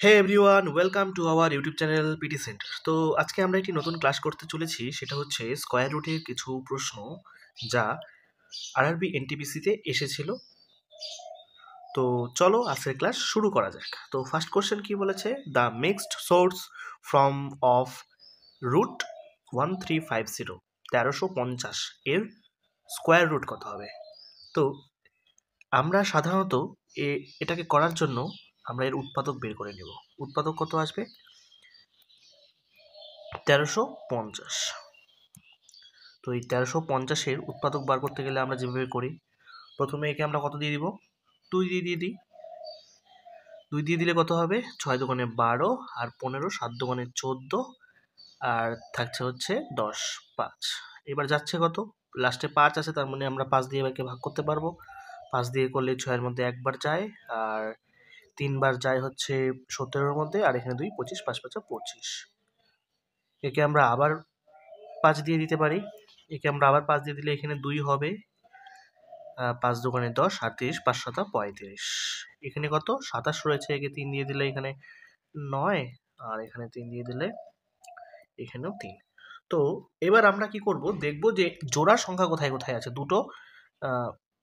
Hey everyone, welcome to our YouTube channel PT centre. তো আজকে আমরা একটি নতুন ক্লাস করতে চলেছি, সেটা হচ্ছে স্কোয়ার রুটের কিছু প্রশ্ন যা আরআরবি এনটিপিসিতে এসেছিল। তো চলো আজকের ক্লাস শুরু করা যাক। তো ফার্স্ট কোশ্চেন কি বলেছে, the mixed source from of root 1350 1350 এর স্কোয়ার রুট কত হবে। তো আমরা সাধারণত এটাকে করার জন্য আমরা এর উৎপাদক বের করে নেব। উৎপাদক কত আসবে, 1350। তো এই 1350-এর উৎপাদক বার করতে গেলে আমরা যেভাবে করি, প্রথমে একে আমরা কত দিয়ে দিব, 2 দিয়ে দিই। 2 দিয়ে দিলে কত হবে, 6 দোকানে 12 আর 15, 7 দোকানে 14 আর থাকছে হচ্ছে 10, 5। এবার যাচ্ছে কত, লাস্টে 5 আছে, তার মানে আমরা 5 দিয়ে একে ভাগ করতে পারবো। 5 দিয়ে করলে 6-এর মধ্যে একবার যায় আর 3 বার যায় হচ্ছে 17-এর মধ্যে, আর এখানে 2, 25, 5 5 25। একে আমরা আবার 5 দিয়ে দিতে পারি। একে আমরা আবার 5 দিয়ে দিলে এখানে 2 হবে, 5 দোকানে 10 আর 30, 5 7 35। এখানে কত, 27 রয়েছে। একে 3 দিয়ে দিলে এখানে 9 আর এখানে 3 দিয়ে দিলে এখানেও 3। তো এবার আমরা কি করব, দেখব যে জোড়া সংখ্যা কোথায় কোথায় আছে। দুটো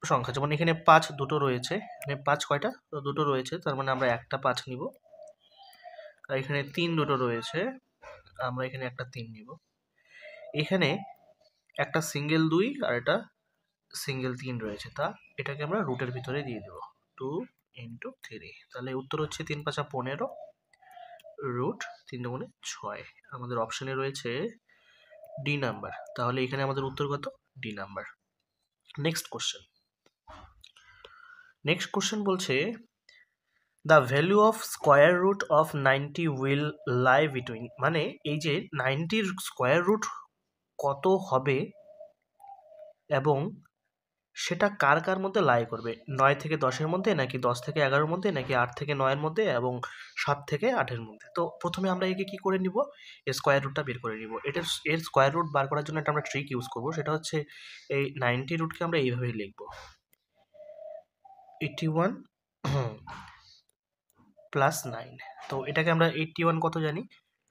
সংখ্যা, যেমন এখানে 5 দুটো রয়েছে, এখানে 5 কয়টা, দুটো রয়েছে, তার মানে আমরা একটা 5 নিব। আর এখানে 3 দুটো রয়েছে, আমরা এখানে একটা 3 নিব। এখানে একটা সিঙ্গেল 2 আর এটা সিঙ্গেল 3 রয়েছে, তা এটাকে আমরা রুটের ভিতরে দিয়ে দেব, 2 ইন্টু 3। তাহলে উত্তর হচ্ছে 3 5 15 রুট 3 দুগুণে 6। আমাদের অপশনে রয়েছে ডি নাম্বার। তাহলে এখানে আমাদের উত্তর কত, ডি নাম্বার। নেক্সট কোশ্চেন বলছে, the value of square root of 90 will lie between, মানে এই যে 90-র স্কোয়ার রুট কত হবে এবং সেটা কার কার মধ্যে লাই করবে, 9 থেকে 10-এর মধ্যে, নাকি 10 থেকে 11-এর মধ্যে, নাকি 8 থেকে 9-এর মধ্যে, এবং 7 থেকে 8-এর মধ্যে। তো প্রথমে আমরা একে কি করে নিব, এর স্কোয়ার রুটটা বের করে নিব। এর স্কোয়ার রুট বার করার জন্য একটা আমরা ট্রিক ইউজ করব, সেটা হচ্ছে এই 90 রুটকে আমরা এইভাবেই লিখব, 81 প্লাস 9। তো এটাকে আমরা 81 কত জানি,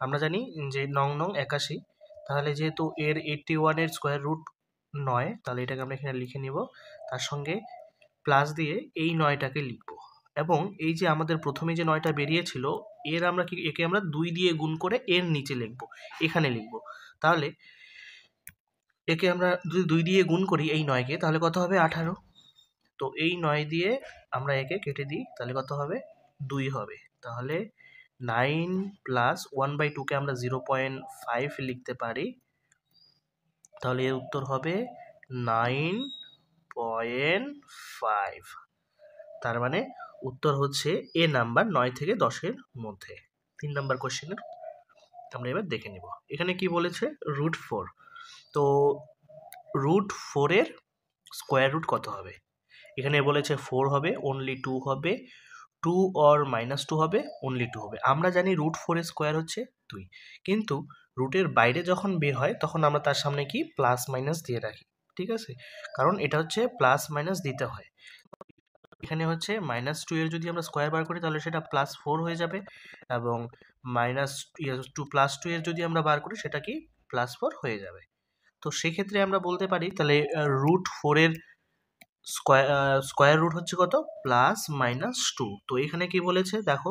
আমরা জানি যে 9 81। তাহলে যেহেতু এর 81-এর স্কোয়ার রুট 9, তাহলে এটাকে আমরা এখানে লিখে নিব, তার সঙ্গে প্লাস দিয়ে এই 9টাকে লিখব। এবং এই যে আমাদের প্রথমে যে 9টা বেরিয়েছিল, এর আমরা কি, একে আমরা 2 দিয়ে গুণ করে এর নিচে লিখব, এখানে লিখব। তাহলে একে আমরা যদি 2 দিয়ে গুণ করি এই 9-কে, তাহলে কত হবে, 18। তো এই 9 দিয়ে আমরা একে কেটে দিই, তাহলে কত হবে, 2 হবে। তাহলে 9 প্লাস 1/2-কে আমরা 0.5 লিখতে পারি। তাহলে এর উত্তর হবে 9.5। তার মানে উত্তর হচ্ছে এ নাম্বার, 9 থেকে 10-এর মধ্যে। 3 নাম্বার কোশ্চেনের আমরা এবার দেখে নিব। এখানে কি বলেছে, রুট 4। তো রুট 4-এর স্কোয়ার রুট কত হবে। এখানে বলেছে 4 হবে, অনলি 2 হবে, 2 অর -2 হবে, অনলি 2 হবে। আমরা জানি রুট 4-এর স্কোয়ার হচ্ছে 2, কিন্তু রুটের বাইরে যখন বের হয় তখন আমরা তার সামনে কি প্লাস মাইনাস দিয়ে রাখি, ঠিক আছে, কারণ এটা হচ্ছে প্লাস মাইনাস দিতে হয়। এখানে হচ্ছে -2 এর যদি আমরা স্কোয়ার বার করি তাহলে সেটা +4 হয়ে যাবে, এবং +2 এর যদি আমরা বার করি সেটা কি +4 হয়ে যাবে। তো সেক্ষেত্রে আমরা বলতে পারি তাহলে রুট 4-এর স্কোয়ার রুট হচ্ছে কত, +-2। তো এখানে কি বলেছে দেখো,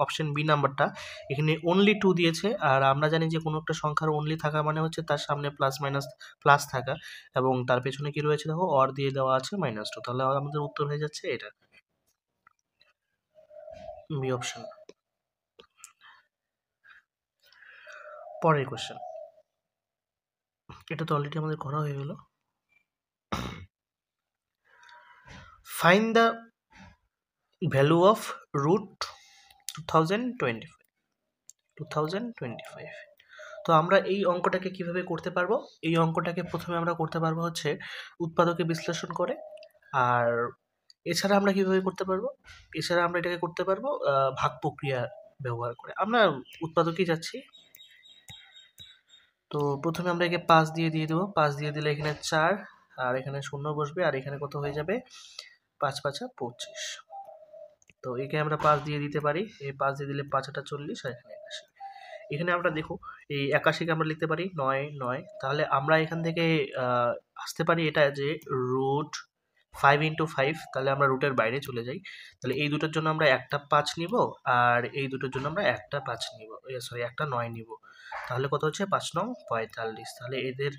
অপশন বি নাম্বারটা, এখানে অনলি 2 দিয়েছে, আর আমরা জানি যে কোনো একটা সংখ্যার অনলি থাকা মানে হচ্ছে তার সামনে প্লাস মাইনাস প্লাস থাকা, এবং তার পেছনে কি রয়েছে দেখো, অর দিয়ে দেওয়া আছে -2। তাহলে আমাদের উত্তর হয়ে যাচ্ছে এটা, বি অপশন। পরের কোশ্চেন, এটা তো অলরেডি আমাদের করা হয়ে গেল। Find the value of root 2025। তো আমরা এই অঙ্কটাকে কিভাবে করতে পারবো, এই অঙ্কটাকে প্রথমে আমরা করতে পারবো হচ্ছে উৎপাদকে বিশ্লেষণ করে। আর এছাড়া আমরা কিভাবে করতে পারবো, এছাড়া আমরা এটাকে করতে পারবো ভাগ প্রক্রিয়া ব্যবহার করে। আমরা উৎপাদকেই যাচ্ছি। তো প্রথমে আমরা একে 5 দিয়ে দেবো, 5 দিয়ে দিলে এখানে 4 আর এখানে 0 বসবে, আর এখানে কত হয়ে যাবে, 5 5 25। তো একে আমরা 5 দিয়ে দিতে পারি, এই 5 দিয়ে দিলে 5 × 40 আর এখানে 81। এখানে আমরা দেখো এই 81কে আমরা লিখতে পারি 9 9, তাহলে আমরা এখান থেকে আসতে পারি এটা যে √5 × 5, তাহলে আমরা রুটের বাইরে চলে যাই, তাহলে এই দুটোর জন্য আমরা একটা 5 নিব আর এই দুটোর জন্য আমরা একটা 5 নিব, সরি একটা 9 নিব, তাহলে কত হচ্ছে 5 9 45। তাহলে এদের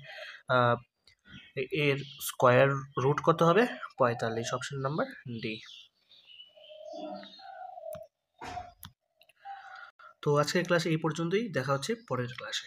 এর স্কয়ার রুট কত হবে 45, অপশন নাম্বার ডি। তো আজকের ক্লাসে এই পর্যন্তই, দেখা হচ্ছে পরের ক্লাসে।